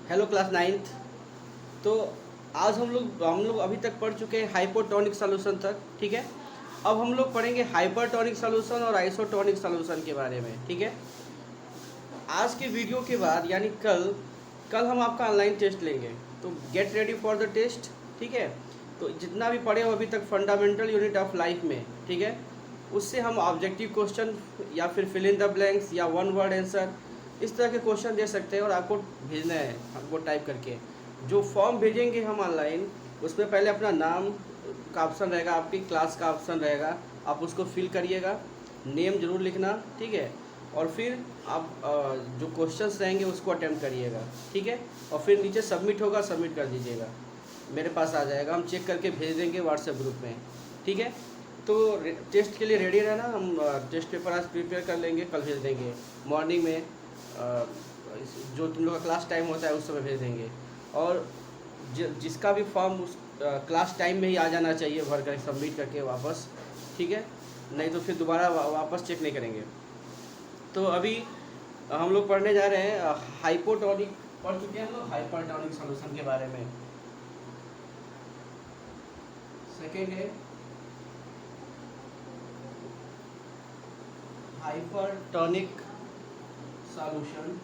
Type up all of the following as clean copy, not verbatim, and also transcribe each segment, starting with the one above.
Hello class ninth. तो आज हम लोग अभी तक पढ़ चुके हैं हाइपोटोनिक सॉल्यूशन तक, ठीक है। अब हम लोग पढ़ेंगे हाइपरटोनिक सॉल्यूशन और आइसोटोनिक सॉल्यूशन के बारे में, ठीक है। आज के वीडियो के बाद यानी कल कल हम आपका ऑनलाइन टेस्ट लेंगे, तो get ready for the test, ठीक है। तो जितना भी पढ़े हो अभी तक फंडामेंटल यूनिट ऑफ लाइफ में, ठीक है, उससे हम ऑब्जेक्टिव क्वेश्चन या फिर फिल इन द ब्लैंक्स या वन वर्ड आंसर इस तरह के क्वेश्चन दे सकते हैं और आपको भेजना है हमको टाइप करके। जो फॉर्म भेजेंगे हम ऑनलाइन, उसमें पहले अपना नाम का ऑप्शन रहेगा, आपकी क्लास का ऑप्शन रहेगा, आप उसको फिल करिएगा, नेम जरूर लिखना, ठीक है। और फिर आप जो क्वेश्चंस रहेंगे उसको अटेम्प्ट करिएगा, ठीक है। और फिर नीचे सबमिट होगा, सबमिट कर दीजिएगा, मेरे पास आ जाएगा, हम चेक करके भेज देंगे व्हाट्सएप ग्रुप में, ठीक है। तो टेस्ट के लिए रेडी रहना, हम टेस्ट पेपर आज प्रिपेयर कर लेंगे, कल भेज देंगे मॉर्निंग में, जो तुम लोग का क्लास टाइम होता है उस समय भेज देंगे। और जिसका भी फॉर्म उस क्लास टाइम में ही आ जाना चाहिए भर कर सबमिट करके वापस, ठीक है, नहीं तो फिर दोबारा वापस चेक नहीं करेंगे। तो अभी हम लोग पढ़ने जा रहे हैं हाइपोटोनिक, पढ़ चुके हैं हम लोग हाइपरटोनिक सॉल्यूशन के बारे में। सेकेंड है हाइपरटोनिक सॉल्यूशन।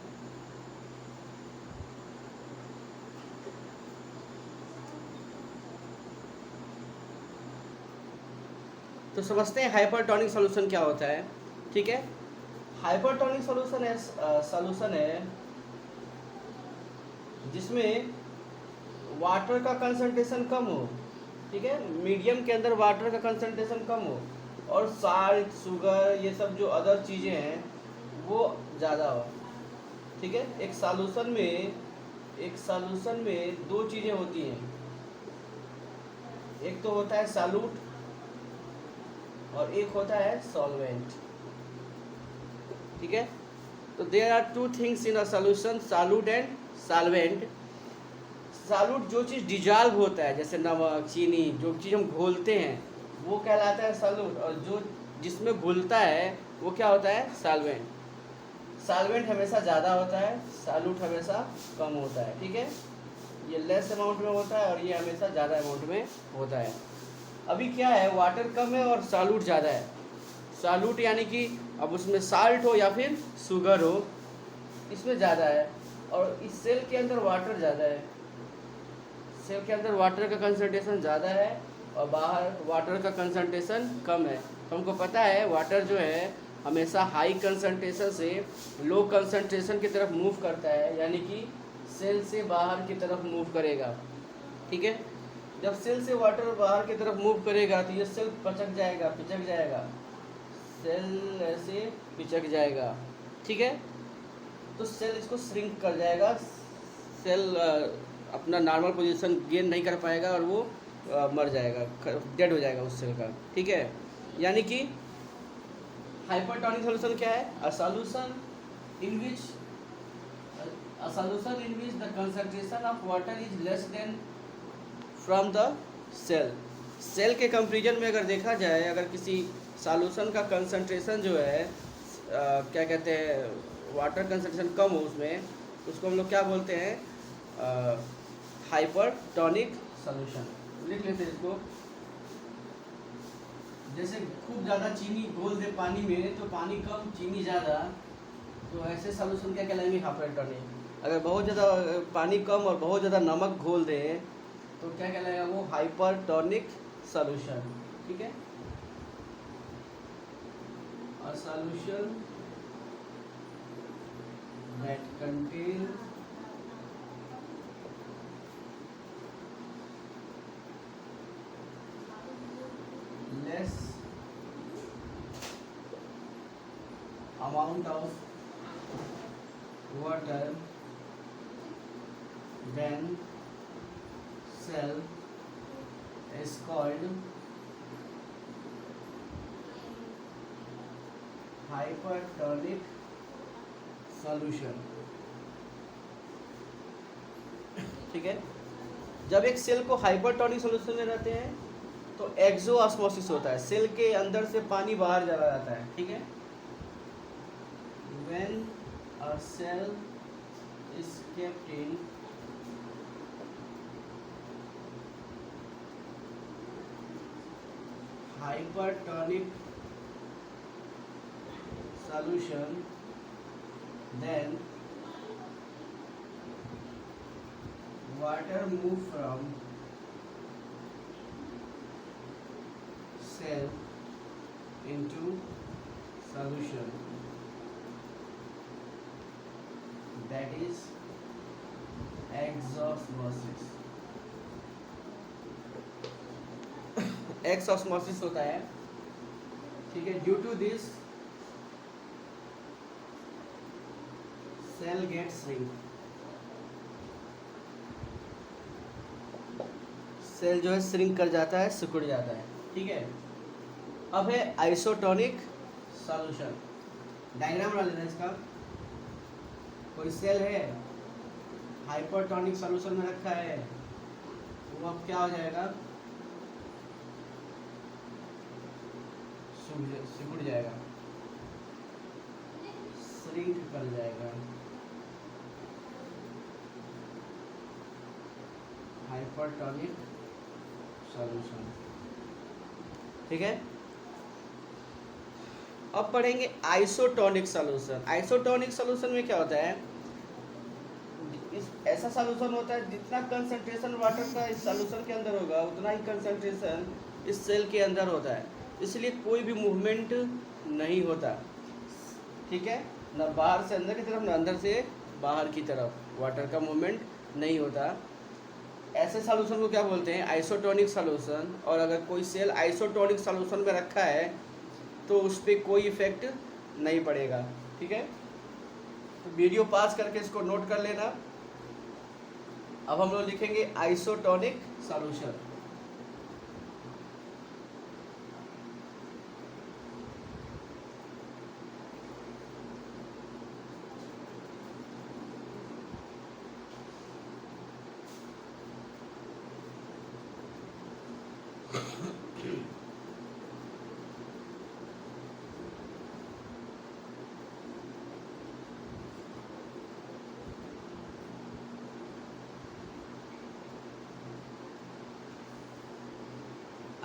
तो समझते हैं हाइपरटोनिक सॉल्यूशन क्या होता है, ठीक है। हाइपरटोनिक सॉल्यूशन है जिसमें वाटर का कंसंट्रेशन कम हो, ठीक है, मीडियम के अंदर वाटर का कंसंट्रेशन कम हो और साल्ट, शुगर, ये सब जो अदर चीज़ें हैं वो ज़्यादा हो, ठीक है। एक सॉल्यूशन में दो चीज़ें होती हैं, एक तो होता है सॉल्यूट और एक होता है सॉल्वेंट, ठीक है। तो there are two things in a solution, solute and solvent. Solute जो चीज़ डिजॉल्व होता है, जैसे नमक, चीनी, जो चीज़ हम घोलते हैं वो कहलाता है सॉल्यूट, और जो जिसमें घुलता है वो क्या होता है, सॉल्वेंट। सॉल्वेंट हमेशा ज़्यादा होता है, सॉल्यूट हमेशा कम होता है, ठीक है। ये लेस अमाउंट में होता है और ये हमेशा ज़्यादा अमाउंट में होता है। अभी क्या है, वाटर कम है और सॉल्यूट ज़्यादा है। सॉल्यूट यानी कि अब उसमें साल्ट हो या फिर शुगर हो, इसमें ज़्यादा है, और इस सेल के अंदर वाटर ज़्यादा है। सेल के अंदर वाटर का कंसंट्रेशन ज़्यादा है और बाहर वाटर का कंसंट्रेशन कम है। तो हमको पता है वाटर जो है हमेशा हाई कंसंट्रेशन से लो कंसंट्रेशन की तरफ मूव करता है, यानी कि सेल से बाहर की तरफ मूव करेगा, ठीक है। जब सेल से वाटर बाहर की तरफ मूव करेगा तो ये सेल पिचक जाएगा, सेल ऐसे पिचक जाएगा, ठीक है। तो सेल इसको श्रिंक कर जाएगा, सेल अपना नॉर्मल पोजीशन गेन नहीं कर पाएगा और वो मर जाएगा, डेड हो जाएगा उस सेल का, ठीक है। यानी कि हाइपरटोनिक सॉल्यूशन क्या है, a solution in which the concentration of water is less than from the cell. Cell के कंपेरिजन में अगर देखा जाए, अगर किसी सॉल्यूशन का कंसंट्रेशन जो है क्या कहते हैं, वाटर कंसंट्रेशन कम हो उसमें, उसको हम लोग क्या बोलते हैं, हाइपरटोनिक सॉल्यूशन। लिख लेते हैं इसको। जैसे खूब ज़्यादा चीनी घोल दे पानी में तो पानी कम चीनी ज़्यादा, तो ऐसे सॉल्यूशन क्या कहलाएंगे, हाइपरटोनिक। अगर बहुत ज़्यादा पानी कम और बहुत ज़्यादा नमक घोल दे तो क्या कहलाएगा, वो हाइपरटोनिक सॉल्यूशन, ठीक है। A solution that contain less amount of water than cell is called hypertonic solution, ठीक है। जब एक सेल को हाइपरटोनिक सॉल्यूशन में रहते हैं तो एक्सोऑस्मोसिस होता है, सेल के अंदर से पानी बाहर चला जाता है, ठीक है। When a cell is kept in hypertonic solution, then water move from cell into solution, that is exosmosis. Exosmosis होता है, ठीक है। Due to this cell get shrink, cell जो है श्रिंक कर जाता है, सिकुड़ जाता है, ठीक है। अब है आइसोटोनिक सॉल्यूशन। डायग्राम बना लेना इसका। कोई सेल है, हाइपरटोनिक सॉल्यूशन में रखा है, वो अब क्या हो जाएगा, सिकुड़ जाएगा, श्रिंक कर जाएगा। हाइपरटोनिक सॉल्यूशन, ठीक है। अब पढ़ेंगे आइसोटोनिक सॉल्यूशन। आइसोटोनिक सॉल्यूशन में क्या होता है, ऐसा सॉल्यूशन होता है जितना कंसंट्रेशन वाटर का इस सॉल्यूशन के अंदर होगा उतना ही कंसंट्रेशन इस सेल के अंदर होता है, इसलिए कोई भी मूवमेंट नहीं होता, ठीक है। ना बाहर से अंदर की तरफ, ना अंदर से बाहर की तरफ वाटर का मूवमेंट नहीं होता। ऐसे सॉल्यूशन को क्या बोलते हैं, आइसोटोनिक सॉल्यूशन। और अगर कोई सेल आइसोटोनिक सॉल्यूशन में रखा है तो उस पर कोई इफेक्ट नहीं पड़ेगा, ठीक है। तो वीडियो पास करके इसको नोट कर लेना। अब हम लोग लिखेंगे isotonic solution.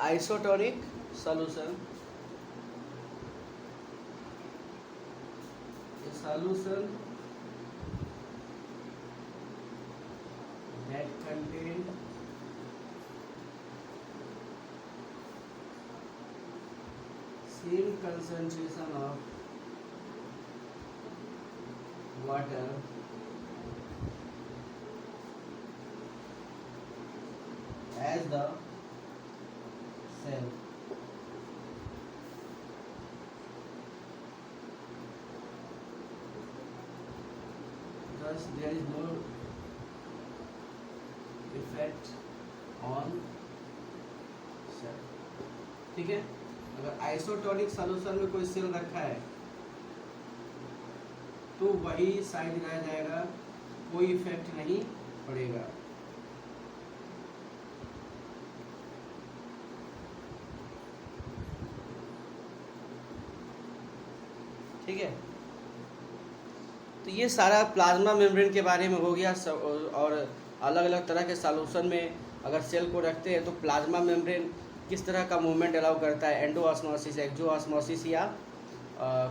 Isotonic solution, a solution that contains same concentration of water as the cell. Thus there is no effect on cell, ठीक है। अगर आइसोटोनिक सॉल्यूशन में कोई सेल रखा है तो वही साइड रह जाएगा, कोई इफेक्ट नहीं पड़ेगा। ठीक है। तो ये सारा प्लाज्मा मेम्ब्रेन के बारे में हो गया सब। और अलग अलग तरह के सॉल्यूशन में अगर सेल को रखते हैं तो प्लाज्मा मेम्ब्रेन किस तरह का मूवमेंट अलाउ करता है, एंडोऑस्मोसिस, एक्सोऑस्मोसिस या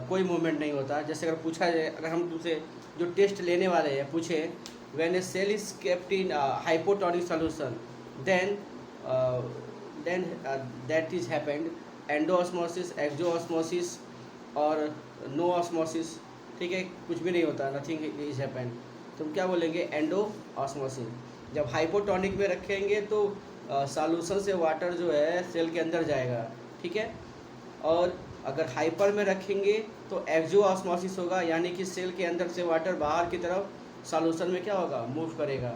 कोई मूवमेंट नहीं होता। जैसे अगर पूछा जाए, अगर हम दूसरे जो टेस्ट लेने वाले हैं पूछे, when a cell is kept in hypotonic solution then that is happened endosmosis, exosmosis और नो ऑस्मोसिस, ठीक है, कुछ भी नहीं होता, नथिंग इज हैपेंड। तो हम क्या बोलेंगे, एंडोऑस्मोसिस। जब हाइपोटोनिक में रखेंगे तो सॉल्यूशन से वाटर जो है सेल के अंदर जाएगा, ठीक है। और अगर हाइपर में रखेंगे तो एक्सोऑस्मोसिस होगा, यानी कि सेल के अंदर से वाटर बाहर की तरफ सॉल्यूशन में क्या होगा, मूव करेगा।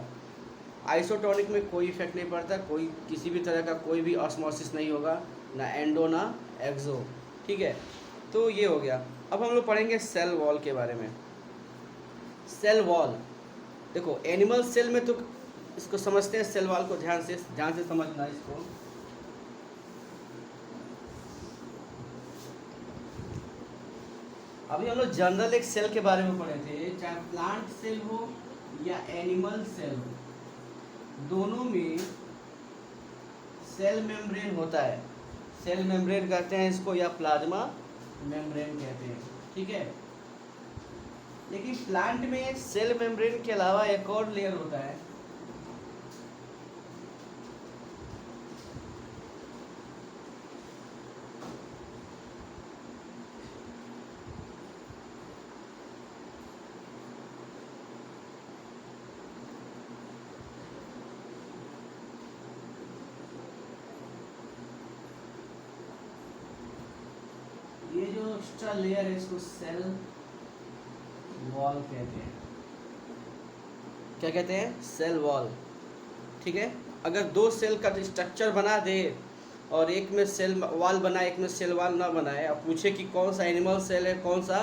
आइसोटोनिक में कोई इफेक्ट नहीं पड़ता, कोई किसी भी तरह का कोई भी ऑस्मोसिस नहीं होगा, ना एंडो ना एक्सो, ठीक है। तो ये हो गया। अब हम लोग पढ़ेंगे सेल वॉल के बारे में। सेल वॉल, देखो एनिमल सेल में तो इसको समझते हैं, सेल वॉल को ध्यान से समझना इसको। अभी हम लोग जनरल एक सेल के बारे में पढ़े थे, चाहे प्लांट सेल हो या एनिमल सेल हो, दोनों में सेल मेम्ब्रेन होता है। सेल मेम्ब्रेन कहते हैं इसको, या प्लाज्मा मेम्ब्रेन कहते हैं, ठीक है। लेकिन प्लांट में सेल मेम्ब्रेन के अलावा एक और लेयर होता है, ये जो एक्स्ट्रा लेयर है इसको सेल वॉल कहते हैं। क्या कहते हैं? सेल वॉल, ठीक है। अगर दो सेल का स्ट्रक्चर बना दे और एक में सेल वॉल बनाए एक में सेल वॉल ना बनाए, अब पूछे कि कौन सा एनिमल सेल है कौन सा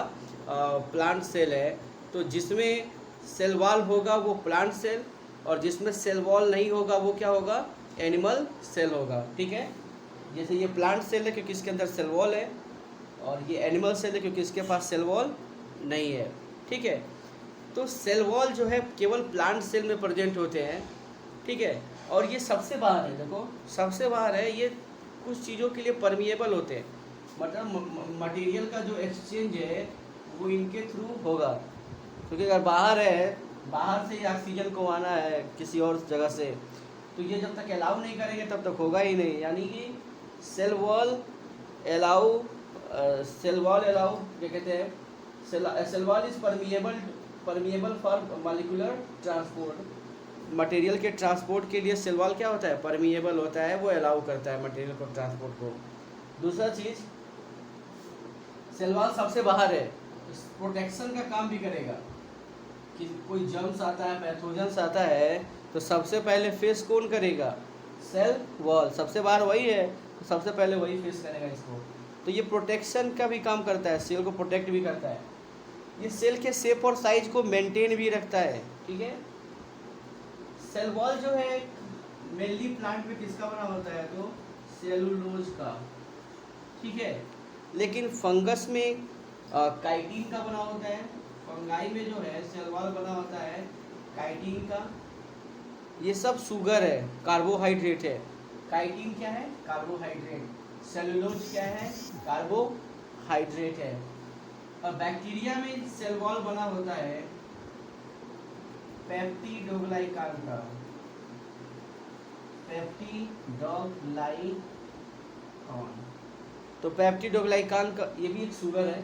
प्लांट सेल है, तो जिसमें सेल वॉल होगा वो प्लांट सेल, और जिसमें सेल वॉल नहीं होगा वो क्या होगा? एनिमल सेल होगा, ठीक है। जैसे ये प्लांट सेल है क्योंकि इसके अंदर सेल वॉल है, और ये एनिमल सेल है क्योंकि इसके पास सेल वॉल नहीं है, ठीक है। तो सेल वॉल जो है केवल प्लांट सेल में प्रेजेंट होते हैं, ठीक है। और ये सबसे बाहर है, देखो सबसे बाहर है, ये कुछ चीज़ों के लिए परमिएबल होते हैं, मतलब मटेरियल का जो एक्सचेंज है वो इनके थ्रू होगा, क्योंकि अगर बाहर है, बाहर से ऑक्सीजन को आना है किसी और जगह से, तो ये जब तक अलाउ नहीं करेंगे तब तक होगा ही नहीं। यानी कि सेल वॉल अलाउ क्या कहते हैं, cell wall is permeable for molecular transport. Material के ट्रांसपोर्ट के लिए सेल वॉल क्या होता है? परमिएबल होता है, वो अलाउ करता है मटेरियल को ट्रांसपोर्ट को। दूसरा चीज़, सेल वॉल सबसे बाहर है, प्रोटेक्शन का काम भी करेगा कि कोई जर्म्स आता है, पैथोजेंस आता है, तो सबसे पहले फेस कौन करेगा? सेल वॉल, सबसे बाहर वही है, तो सबसे पहले वही फेस करेगा इसको। तो ये प्रोटेक्शन का भी काम करता है, सेल को प्रोटेक्ट भी करता है। ये सेल के शेप और साइज को मेंटेन भी रखता है, ठीक है। सेल वॉल जो है मेनली प्लांट में किसका बना होता है? तो सेलुलोज का, ठीक है। लेकिन फंगस में काइटिन का बना होता है, फंगाई में जो है सेल वॉल बना होता है काइटिन का। ये सब शुगर है, कार्बोहाइड्रेट है। काइटिन क्या है? कार्बोहाइड्रेट। सेलुलोज क्या है? कार्बोहाइड्रेट है। और बैक्टीरिया में सेल वॉल बना होता है पेप्टिडोग्लाइकान का, पेप्टिडोग्लाइकान। तो पेप्टिडोग्लाइकान का ये भी एक शुगर है,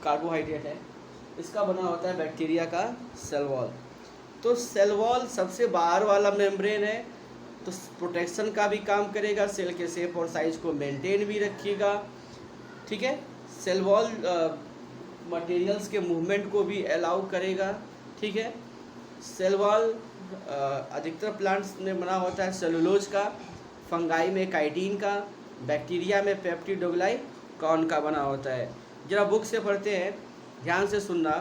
कार्बोहाइड्रेट है, इसका बना होता है बैक्टीरिया का सेल वॉल। तो सेल वॉल सबसे बाहर वाला मेम्ब्रेन है, तो प्रोटेक्शन का भी काम करेगा, सेल के शेप और साइज को मेंटेन भी रखिएगा, ठीक है। सेल वॉल मटेरियल्स के मूवमेंट को भी अलाउ करेगा, ठीक है। सेल वॉल अधिकतर प्लांट्स में बना होता है सेलुलोज का, फंगाई में काइटिन का, बैक्टीरिया में पेप्टिडोग्लाइकान का बना होता है। जरा बुक से पढ़ते हैं, ध्यान से सुनना।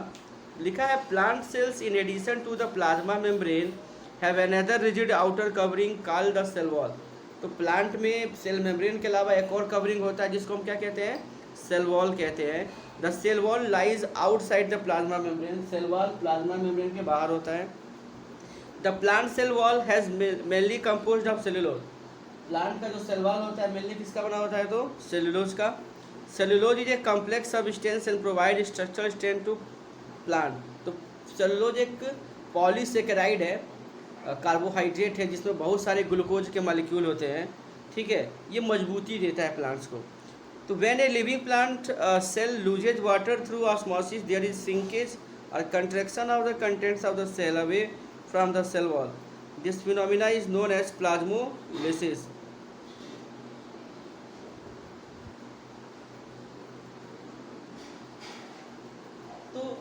लिखा है plant cells in addition to the plasma membrane have another rigid outer covering called the cell wall. तो प्लांट में सेल मेम्ब्रेन के अलावा एक और कवरिंग होता है जिसको हम क्या कहते हैं? सेल वॉल कहते हैं। The cell wall lies outside the plasma membrane. Cell wall plasma membrane के बाहर होता है। The plant cell wall has mainly composed of cellulose. Plant का जो सेल वॉल होता है मेनली किसका बना होता है? तो सेलुलोज का। Cellulose is a complex substance and provide structural strength to plant. तो सेलुलोज एक पॉलीसेकेराइड है, कार्बोहाइड्रेट है जिसमें बहुत सारे ग्लूकोज के मॉलिक्यूल होते हैं, ठीक है। ये मजबूती देता है प्लांट्स को। तो when a living plant cell loses water through osmosis there is shrinkage और contraction of the contents of the cell away from the cell wall. This phenomena is known as plasmolysis. तो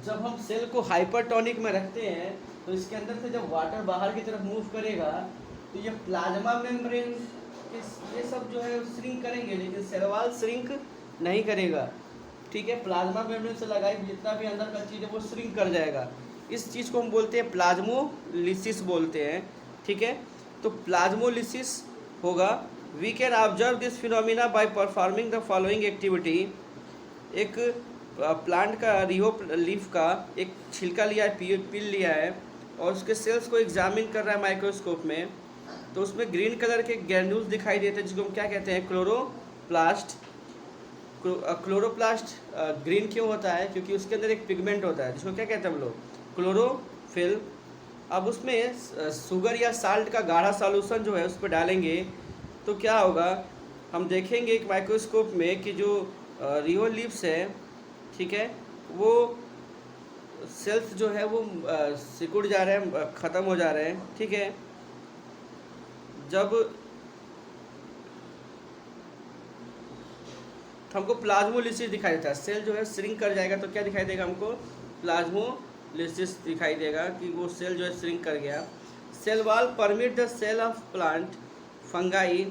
जब हम cell को hypertonic में रखते हैं तो इसके अंदर से जब वाटर बाहर की तरफ मूव करेगा तो ये प्लाज्मा मेम्ब्रेन ये सब जो है श्रिंक करेंगे, लेकिन सेल वॉल श्रिंक नहीं करेगा, ठीक है। प्लाज्मा मेम्ब्रेन से लगाई जितना भी अंदर का चीज़ है वो श्रिंक कर जाएगा। इस चीज़ को हम बोलते हैं प्लाज्मोलिसिस बोलते हैं, ठीक है। तो प्लाज्मोलिसिस होगा। We can observe this phenomena by performing the following activity. एक प्लांट का रिहो लीफ का एक छिलका लिया है, पील लिया है, और उसके सेल्स को एग्जामिन कर रहा है माइक्रोस्कोप में। तो उसमें ग्रीन कलर के ग्रैन्यूल्स दिखाई देते हैं जिसको हम क्या कहते हैं, क्लोरोप्लास्ट। क्लोरोप्लास्ट ग्रीन क्यों होता है, क्योंकि उसके अंदर एक पिगमेंट होता है जिसको क्या कहते हैं हम लोग, क्लोरोफिल। अब उसमें शुगर या साल्ट का गाढ़ा सॉल्यूशन जो है उस पर डालेंगे तो क्या होगा, हम देखेंगे एक माइक्रोस्कोप में कि जो रियोलिप्स है, ठीक है, वो सेल्स जो है वो सिकुड़ जा रहे हैं, ख़त्म हो जा रहे हैं, ठीक है। जब हमको प्लाज्मोलिसिस दिखाई देता है, सेल जो है श्रिंक कर जाएगा तो क्या दिखाई देगा हमको, प्लाज्मोलिसिस दिखाई देगा कि वो सेल जो है श्रिंक कर गया। Cell wall permit the cell of plant fungi,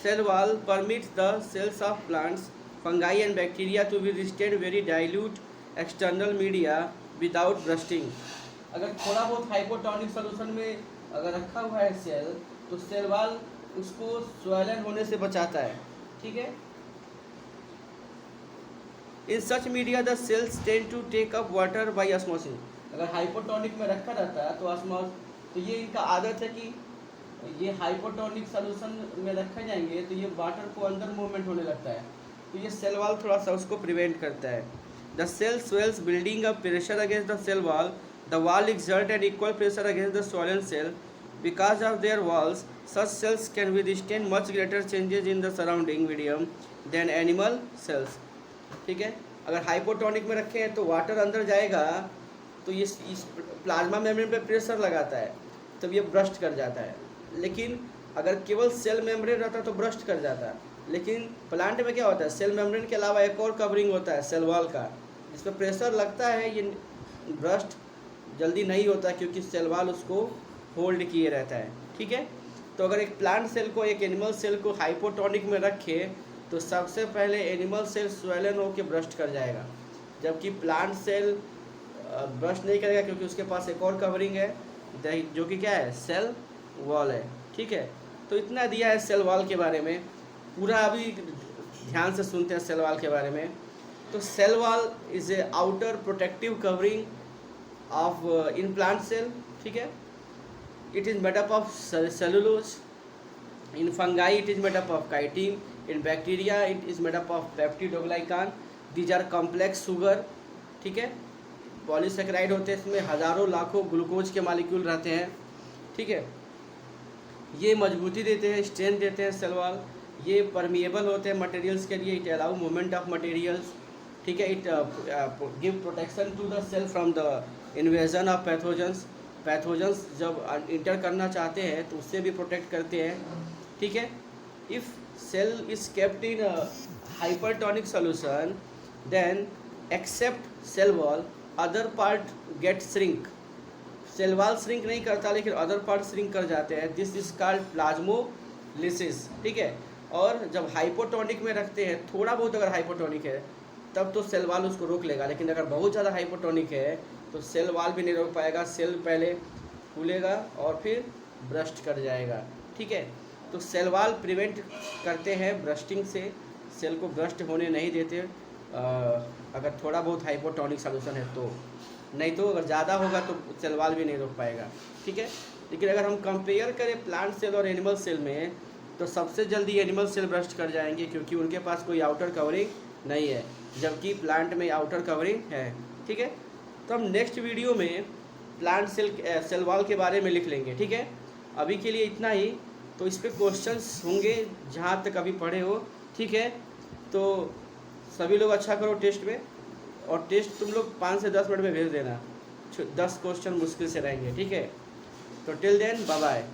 cell wall permits the cells of plants fungi and bacteria to be rested very dilute external media without bursting. अगर थोड़ा बहुत हाइपोटोनिक सोल्यूशन में अगर रखा हुआ है सेल, तो सेल वॉल उसको स्वेलन होने से बचाता है, ठीक है। In such media the cells tend to take up water by osmosis. अगर हाइपोटोनिक में रखा रहता है तो ऑस्मोस, तो ये इनका आदत है कि ये हाइपोटोनिक सोल्यूशन में रखे जाएंगे तो ये वाटर को अंदर मूवमेंट होने लगता है, तो ये सेल वॉल थोड़ा सा उसको प्रिवेंट करता है। The cell swells building a pressure against the cell wall, the wall exert an equal pressure against the swollen cell. Because of their walls, such cells can withstand much greater changes in the surrounding medium than animal cells. ठीक है, अगर hypotonic में रखे हैं तो water अंदर जाएगा तो ये इस प्लाज्मा मेम्ब्रेन पे प्रेशर लगाता है तब ये ब्रस्ट कर जाता है। लेकिन अगर केवल सेल मेम्ब्रेन रहता तो ब्रस्ट कर जाता, लेकिन प्लांट में क्या होता है, सेल मेम्ब्रेन के अलावा एक और कवरिंग होता है सेल वॉल का, जिस पर प्रेशर लगता है, ये ब्रस्ट जल्दी नहीं होता क्योंकि सेल वॉल उसको होल्ड किए रहता है, ठीक है। तो अगर एक प्लांट सेल को, एक एनिमल सेल को हाइपोटोनिक में रखे तो सबसे पहले एनिमल सेल स्वेलन होकर ब्रस्ट कर जाएगा, जबकि प्लांट सेल ब्रस्ट नहीं करेगा क्योंकि उसके पास एक और कवरिंग है जो कि क्या है, सेल वॉल है, ठीक है। तो इतना दिया है सेल वॉल के बारे में, पूरा अभी ध्यान से सुनते हैं सेल वॉल के बारे में। तो cell wall is a outer protective covering of in plant cell, ठीक है। It is made up of cellulose, in fungi it is made up of chitin, in bacteria it is made up of peptidoglycan, these are complex sugar, ठीक है। Polysaccharide होते हैं, इसमें हज़ारों लाखों glucose के मालिक्यूल रहते हैं, ठीक है। ये मजबूती देते हैं, स्ट्रेंथ देते हैं सेल वॉल, ये परमिएबल होते हैं मटेरियल्स के लिए, it allow movement of materials, ठीक है। It give protection to the cell from the invasion of pathogens, pathogens जब इंटर करना चाहते हैं तो उससे भी प्रोटेक्ट करते हैं, ठीक है। If cell is kept in hypertonic solution then except cell wall other part get shrink, cell wall shrink नहीं करता लेकिन अदर पार्ट श्रिंक कर जाते हैं, दिस इज कॉल्ड प्लाज्मोलिसिस, ठीक है। और जब हाइपोटोनिक में रखते हैं, थोड़ा बहुत अगर हाइपोटोनिक है तब तो सेल वॉल उसको रोक लेगा, लेकिन अगर बहुत ज़्यादा हाइपोटोनिक है तो सेल वॉल भी नहीं रोक पाएगा, सेल पहले फूलेगा और फिर ब्रस्ट कर जाएगा, ठीक है। तो सेल वॉल प्रिवेंट करते हैं ब्रस्टिंग से, सेल को ब्रस्ट होने नहीं देते अगर थोड़ा बहुत हाइपोटोनिक सोल्यूशन है तो, नहीं तो अगर ज़्यादा होगा तो सेल वॉल भी नहीं रोक पाएगा, ठीक है। लेकिन अगर हम कंपेयर करें प्लांट सेल और एनिमल सेल में तो सबसे जल्दी एनिमल सेल ब्रस्ट कर जाएंगे क्योंकि उनके पास कोई आउटर कवरिंग नहीं है, जबकि प्लांट में आउटर कवरिंग है, ठीक है। तो हम नेक्स्ट वीडियो में प्लांट सेल वॉल के बारे में लिख लेंगे, ठीक है। अभी के लिए इतना ही, तो इस पर क्वेश्चंस होंगे जहाँ तक अभी पढ़े हो, ठीक है। तो सभी लोग अच्छा करो टेस्ट में, और टेस्ट तुम लोग 5 से 10 मिनट में भेज देना, 10 क्वेश्चन मुश्किल से रहेंगे, ठीक है। तो टिल देन बाय बाय।